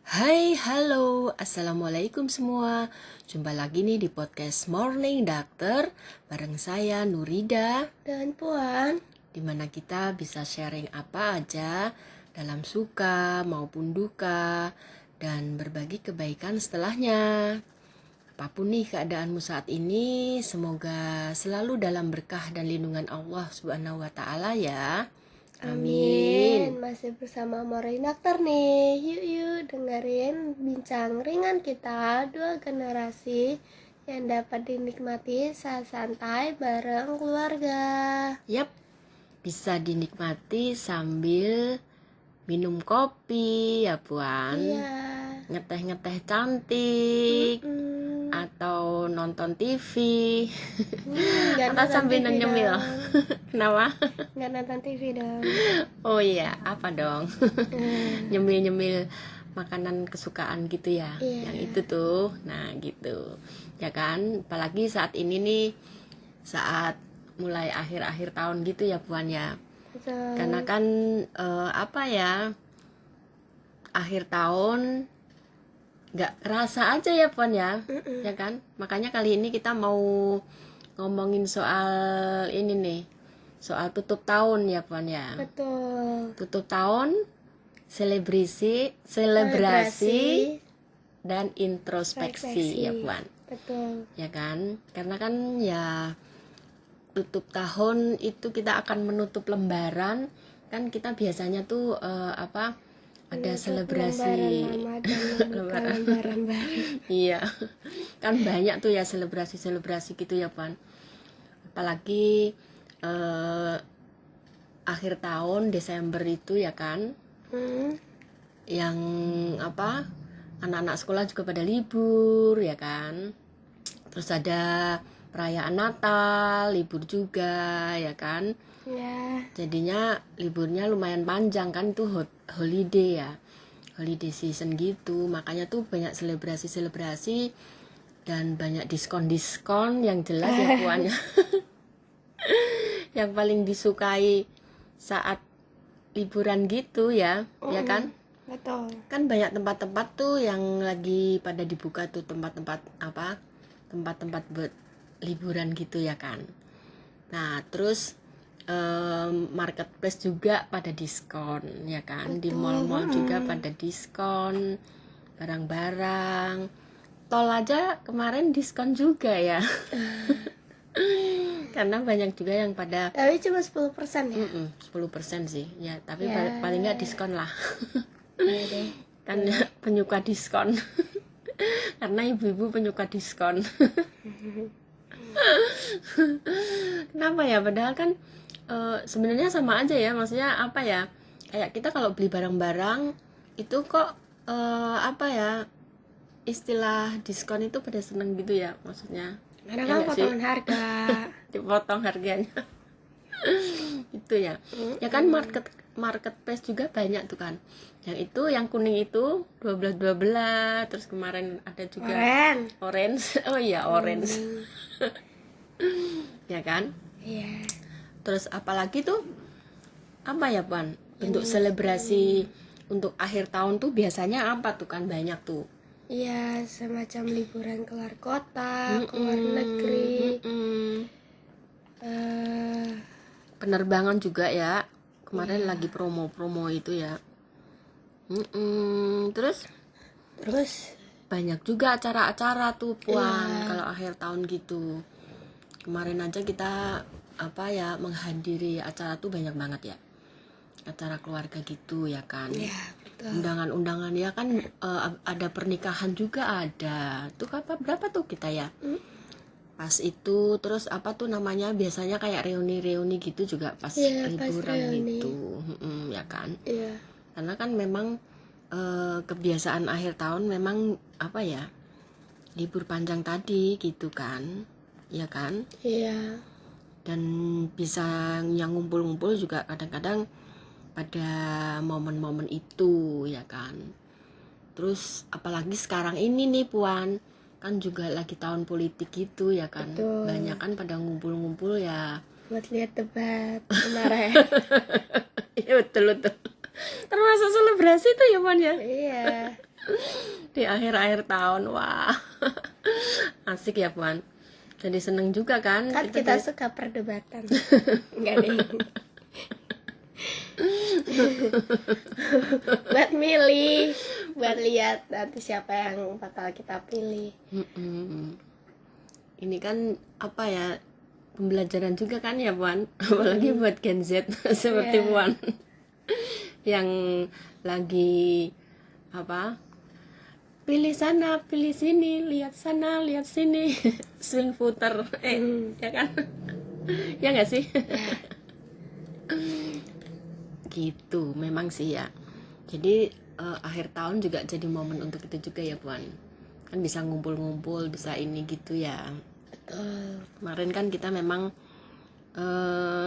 Hai, halo, assalamualaikum semua. Jumpa lagi nih di podcast Morning Doctor bareng saya Nurida, Dan Puan, dimana kita bisa sharing apa aja dalam suka maupun duka dan berbagi kebaikan setelahnya. Apapun nih keadaanmu saat ini, semoga selalu dalam berkah dan lindungan Allah Subhanahu wa Ta'ala ya. Amin. masih bersama Morning Doctor nih. Yuk dengerin bincang ringan kita, dua generasi yang dapat dinikmati saat santai bareng keluarga. Yap, bisa dinikmati sambil minum kopi ya Puan. Iya. Ngeteh-ngeteh cantik. Atau nonton TV. Nggak Atau nonton sambil TV nyemil. dong. Kenapa? Nggak nonton TV dong. Oh iya, apa dong? Nyemil-nyemil makanan kesukaan gitu ya. Iya. Yang itu tuh. Nah gitu. Ya kan, apalagi saat ini nih, saat mulai akhir-akhir tahun gitu ya Puan ya. Betul. Karena kan apa ya, akhir tahun nggak rasa aja ya Puan ya. Ya kan, makanya kali ini kita mau ngomongin soal ini nih, soal tutup tahun ya Puan ya. Betul. Tutup tahun, selebrasi dan introspeksi ya Puan. Betul. Ya kan, karena kan ya tutup tahun itu kita akan menutup lembaran kan, kita biasanya tuh ada selebrasi Lembaran baru. iya kan banyak tuh ya selebrasi gitu ya Pan, apalagi akhir tahun Desember itu ya kan, yang anak-anak sekolah juga pada libur ya kan, terus ada perayaan Natal libur juga ya kan. Ya. Jadinya liburnya lumayan panjang kan, tuh holiday ya, holiday season gitu, makanya tuh banyak selebrasi dan banyak diskon yang jelas ya Puan. Yang paling disukai saat liburan gitu ya, ya kan. Betul. Kan banyak tempat-tempat tuh yang lagi pada dibuka tuh, tempat-tempat buat liburan gitu ya kan. Nah terus marketplace juga pada diskon ya kan. Di mall-mall juga pada diskon barang-barang. Tol aja kemarin diskon juga ya. Karena banyak juga yang pada Tapi cuma 10% ya. 10% sih ya, tapi Ya. paling nggak diskon lah. Iya deh. Kan penyuka diskon. Karena ibu-ibu penyuka diskon. Kenapa ya, padahal kan sebenarnya sama aja ya, maksudnya apa ya, kayak kita kalau beli barang-barang itu kok istilah diskon itu pada seneng gitu ya, maksudnya Karena ya kan nggak sih? potongan harga. Dipotong harganya. Itu ya. Ya kan, marketplace juga banyak tuh kan. Yang itu yang kuning itu 12 terus kemarin ada juga orange. Oh iya, orange. Ya kan? Iya. Terus apalagi tuh apa ya Pan, bentuk selebrasi untuk akhir tahun tuh biasanya apa tuh kan, banyak tuh. Iya, semacam liburan keluar kota, keluar negeri. Penerbangan juga ya. Kemarin lagi promo itu ya. Terus banyak juga acara-acara tuh Puan, kalau akhir tahun gitu. Kemarin aja kita menghadiri acara tuh banyak banget ya, acara keluarga gitu ya kan. Iya, betul. Undangan-undangan ya kan, ada pernikahan juga ada tuh, berapa tuh kita ya pas itu. Terus biasanya kayak reuni gitu juga pas liburan gitu ya kan. Iya. Karena kan memang kebiasaan akhir tahun memang libur panjang tadi gitu kan, ya kan. Iya. Dan bisa yang ngumpul-ngumpul juga kadang-kadang pada momen-momen itu ya kan. Terus apalagi sekarang ini nih Puan, kan juga lagi tahun politik gitu ya kan. Betul. Banyak kan pada ngumpul-ngumpul ya Buat lihat debat kemarin. ya betul termasuk selebrasi tuh ya Puan ya. Iya. Di akhir-akhir tahun. Wah. Asik ya, Puan. Jadi seneng juga kan Kan kita suka perdebatan. Enggak deh. Buat milih, buat lihat nanti siapa yang bakal kita pilih. Ini kan apa ya, pembelajaran juga kan ya, Puan. Apalagi buat Gen Z seperti Iya. Puan yang lagi apa, pilih sana pilih sini, lihat sana lihat sini, swing voter, ya kan. Ya nggak sih? Ya, Gitu memang sih ya. Jadi akhir tahun juga jadi momen untuk itu juga ya, Puan. Kan bisa ngumpul-ngumpul, bisa ini gitu ya. betul. Kemarin kan kita memang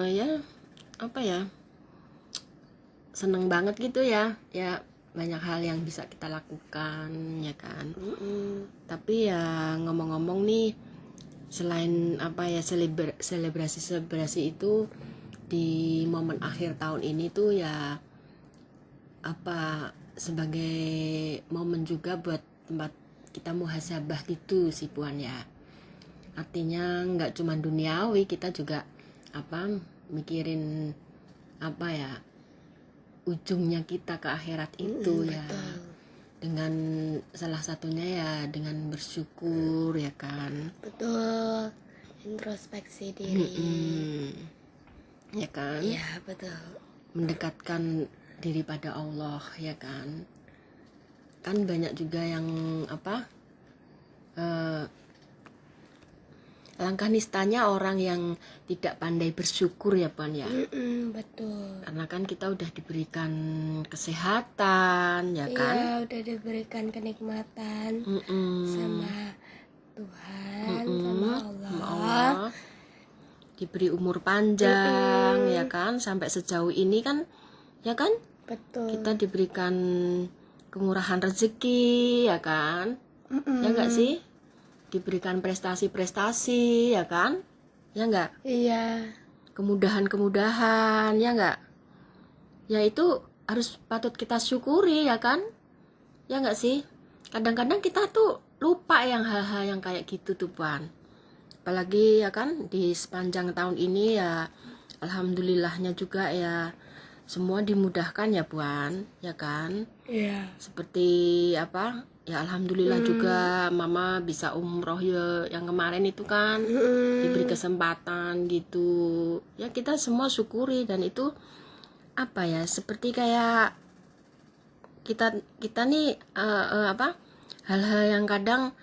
ya apa ya, seneng banget gitu ya, ya banyak hal yang bisa kita lakukan ya kan. Tapi ya ngomong-ngomong nih, selain apa ya, selebrasi itu di momen akhir tahun ini tuh ya apa, sebagai momen juga buat tempat kita muhasabah gitu sih, Puan ya. Artinya nggak cuma duniawi, kita juga apa, mikirin apa ya, ujungnya kita ke akhirat itu ya. Betul. Dengan salah satunya ya dengan bersyukur ya kan. Betul. Introspeksi diri. Ya kan, Iya, betul. mendekatkan diri pada Allah ya kan. Kan banyak juga yang apa, langkah nistanya orang yang tidak pandai bersyukur ya, Puan ya. Betul. Karena kan kita udah diberikan kesehatan ya kan. Iya, udah diberikan kenikmatan sama Tuhan, sama Allah. Sama Allah, diberi umur panjang ya kan, sampai sejauh ini kan ya kan, Betul. kita diberikan kemurahan rezeki ya kan. Ya enggak sih, diberikan prestasi-prestasi ya kan, ya enggak, Iya. kemudahan-kemudahan ya enggak, ya itu harus patut kita syukuri ya kan, ya enggak sih. Kadang-kadang kita tuh lupa yang hal-hal yang kayak gitu tuh, Puan. Apalagi ya kan di sepanjang tahun ini ya, alhamdulillahnya juga ya semua dimudahkan ya, Puan ya kan. Iya. Seperti apa ya, alhamdulillah juga mama bisa umroh ya yang kemarin itu kan, diberi kesempatan gitu ya, kita semua syukuri. Dan itu apa ya, seperti kayak kita nih apa, hal-hal yang kadang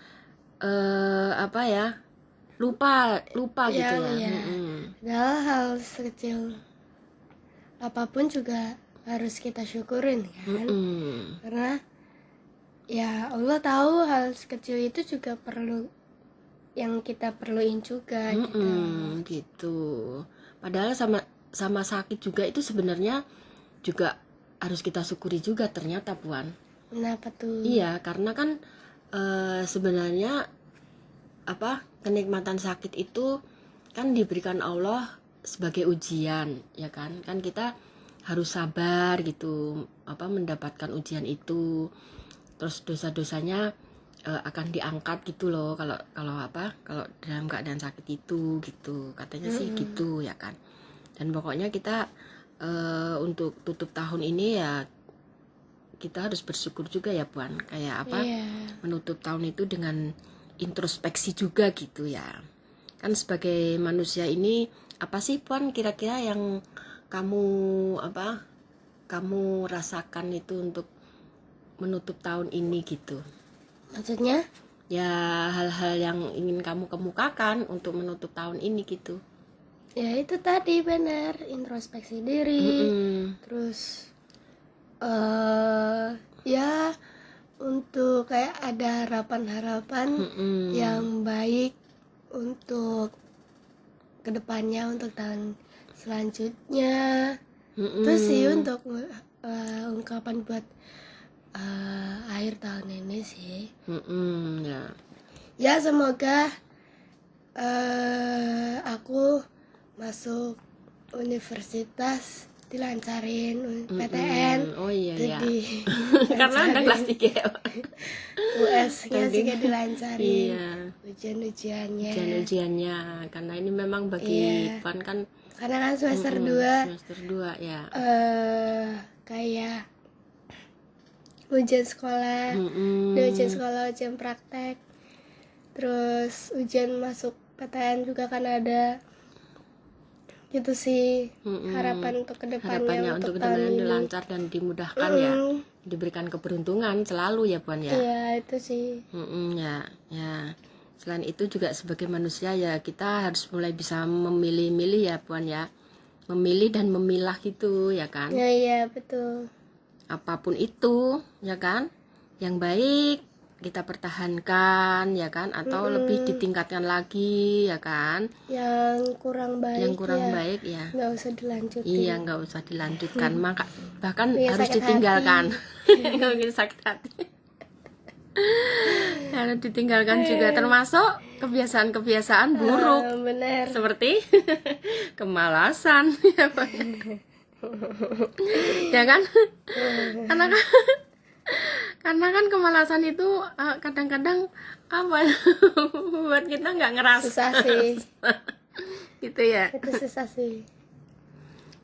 apa ya, lupa gitu ya. Iya. Padahal hal sekecil apapun juga harus kita syukurin kan. Karena ya Allah tahu hal sekecil itu juga perlu, yang kita perluin juga gitu. Padahal sama sakit juga itu sebenarnya juga harus kita syukuri juga ternyata, Puan. Kenapa tuh? Iya, karena kan sebenarnya apa, kenikmatan sakit itu kan diberikan Allah sebagai ujian ya kan. Kan kita harus sabar gitu apa, mendapatkan ujian itu. Terus dosa-dosanya akan diangkat gitu loh, kalau apa, kalau dalam keadaan sakit itu gitu katanya sih gitu ya kan. Dan pokoknya kita untuk tutup tahun ini ya kita harus bersyukur juga ya, Puan, kayak apa, menutup tahun itu dengan introspeksi juga gitu ya kan. Sebagai manusia ini apa sih, Puan, kira-kira yang kamu apa, kamu rasakan itu untuk menutup tahun ini gitu? Maksudnya? Ya hal-hal yang ingin kamu kemukakan untuk menutup tahun ini gitu. Ya itu tadi benar, introspeksi diri. Terus ya untuk kayak ada harapan-harapan yang baik untuk kedepannya, untuk tahun selanjutnya. Terus sih untuk ungkapan buat akhir tahun ini sih ya semoga aku masuk universitas dilancarin PTN. Oh iya ya. Jadi Karena udah kelas 3 ya, Pak. US-nya juga dilancarin. Iya. Ujian-ujiannya. Ujian-ujiannya karena ini memang bagi Iya. Puan kan Karena kan semester 2 semester 2 ya. kayak ujian sekolah, ujian sekolah, ujian praktek, terus ujian masuk PTN juga kan ada. Gitu sih harapan untuk kedepannya, Harapannya untuk kedepannya tahun ini. lancar dan dimudahkan ya, diberikan keberuntungan selalu ya Puan ya. Iya itu sih. Ya. Selain itu juga sebagai manusia ya kita harus mulai bisa memilih-milih ya Puan ya, memilih dan memilah gitu ya kan. Ya iya betul. Apapun itu ya kan, yang baik kita pertahankan ya kan, atau lebih ditingkatkan lagi ya kan. Yang kurang baik baik ya nggak usah dilanjutin. iya, nggak usah dilanjutkan, maka bahkan Iya, harus sakit ditinggalkan. Kalau kita sakit hati harus ditinggalkan juga, termasuk kebiasaan-kebiasaan buruk Bener. seperti kemalasan ya kan. Karena kan kemalasan itu kadang-kadang apa buat kita nggak ngerasa Susah sih. gitu ya. Itu susah sih.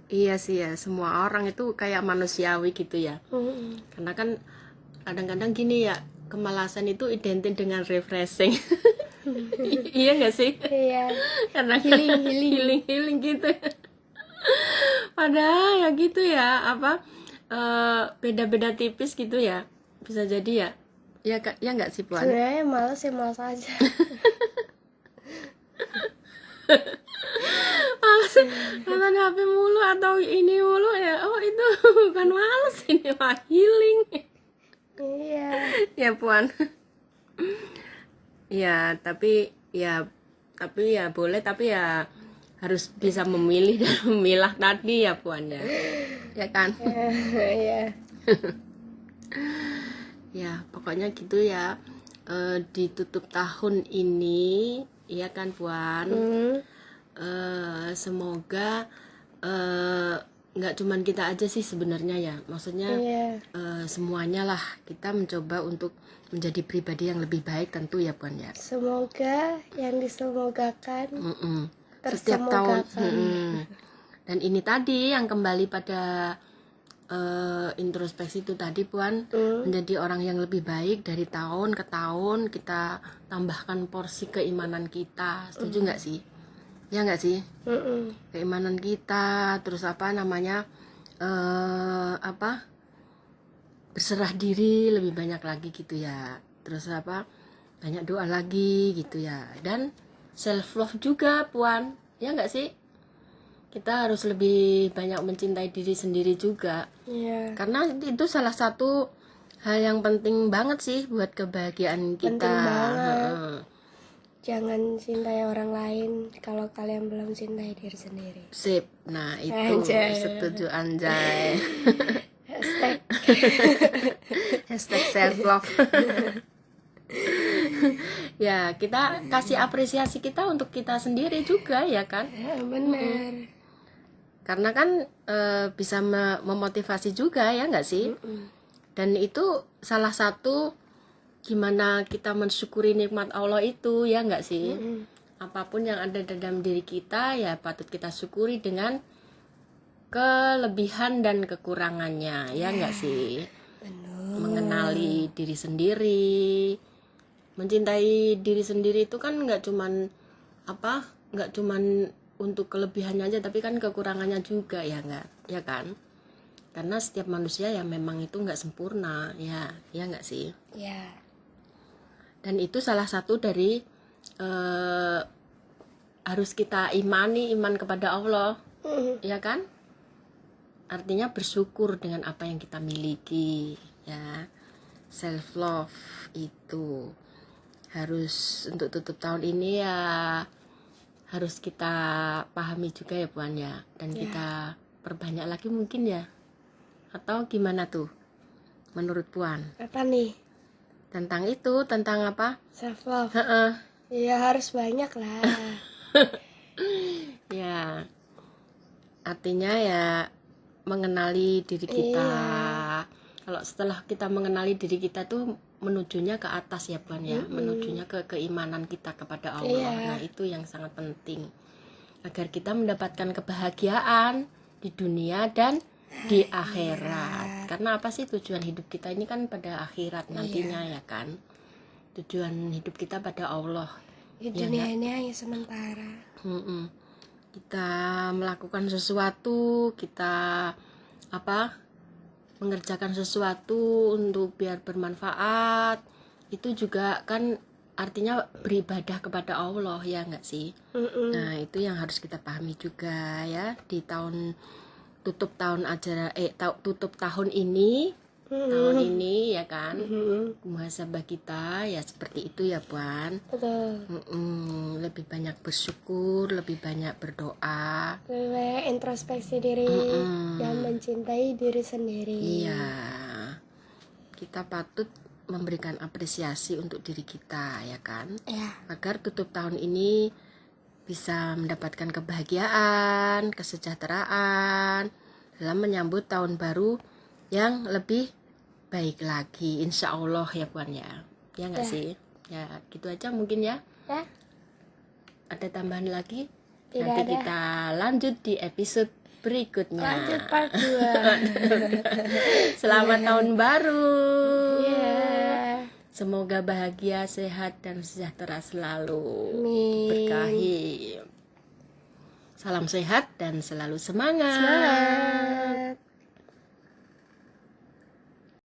Iya sih ya, semua orang itu kayak manusiawi gitu ya. Karena kan kadang-kadang gini ya, kemalasan itu identik dengan refreshing. Iya nggak sih? Iya. Karena healing gitu. Padahal ya gitu ya, apa beda-beda tipis gitu ya, bisa jadi ya. Ya nggak sih Puan? Sebenarnya males ya males aja. Nonton HP mulu atau ini mulu ya, oh itu bukan males, ini mah healing. Iya. Ya Puan. Ya tapi ya boleh, tapi ya harus bisa memilih dan memilah tadi ya Puan ya. Ya kan? Iya. Ya pokoknya gitu ya. Ditutup tahun ini ya kan Puan. Semoga nggak cuman kita aja sih sebenarnya ya, maksudnya semuanya lah kita mencoba untuk menjadi pribadi yang lebih baik tentu ya Puan ya. Semoga yang disemogakan setiap tahun. Dan ini tadi yang kembali pada introspeksi itu tadi Puan, menjadi orang yang lebih baik dari tahun ke tahun, kita tambahkan porsi keimanan kita. Setuju nggak sih? Ya nggak sih? Keimanan kita, terus apa namanya, berserah diri lebih banyak lagi gitu ya, terus apa, banyak doa lagi gitu ya, dan self love juga Puan, ya nggak sih? Kita harus lebih banyak mencintai diri sendiri juga. Karena itu salah satu hal yang penting banget sih buat kebahagiaan kita. Penting banget. Jangan cintai orang lain kalau kalian belum cintai diri sendiri. Sip. Nah itu setuju anjay. Hashtag self love. Ya kita kasih apresiasi kita untuk kita sendiri juga ya kan. Benar. Karena kan bisa memotivasi juga ya nggak sih. Dan itu salah satu gimana kita mensyukuri nikmat Allah itu ya nggak sih. Apapun yang ada dalam diri kita ya patut kita syukuri dengan kelebihan dan kekurangannya ya nggak sih. Mengenali diri sendiri, mencintai diri sendiri itu kan nggak cuman untuk kelebihannya aja, tapi kan kekurangannya juga ya nggak, ya kan? Karena setiap manusia ya memang itu nggak sempurna ya nggak sih? Ya. Dan itu salah satu dari harus kita iman kepada Allah, ya kan? Artinya bersyukur dengan apa yang kita miliki ya. Self love itu harus untuk tutup tahun ini ya harus kita pahami juga ya Puan ya, dan kita perbanyak lagi mungkin ya, atau gimana tuh menurut Puan? Apa nih? Tentang itu, tentang apa? Self love. Ya harus banyak lah. Ya artinya ya mengenali diri kita. Iya. Kalau setelah kita mengenali diri kita tuh menujunya ke atas ya Bun ya, menujunya ke keimanan kita kepada Allah. Iya. Nah, itu yang sangat penting agar kita mendapatkan kebahagiaan di dunia dan di akhirat. Karena apa sih tujuan hidup kita ini kan pada akhirat nantinya ya kan. Tujuan hidup kita pada Allah. Di dunia ini hanya sementara. Kita melakukan sesuatu, kita mengerjakan sesuatu untuk biar bermanfaat, itu juga kan artinya beribadah kepada Allah ya nggak sih? Nah itu yang harus kita pahami juga ya di tutup tahun ini ya kan, muhasabah kita ya seperti itu ya Puan. Betul. Lebih banyak bersyukur, lebih banyak berdoa, Lebih banyak introspeksi diri dan mencintai diri sendiri. iya, kita patut memberikan apresiasi untuk diri kita ya kan, Ya. agar tutup tahun ini bisa mendapatkan kebahagiaan, kesejahteraan dalam menyambut tahun baru yang lebih baik lagi, insya Allah ya Puan ya nggak sih? Ya gitu aja mungkin ya. Ya. Ada tambahan lagi? Tidak Nanti ada. kita lanjut di episode berikutnya. Lanjut part 2. Selamat tahun baru. Iya. Semoga bahagia, sehat, dan sejahtera selalu. Amin. Berkahi. Salam sehat dan selalu semangat. Semangat.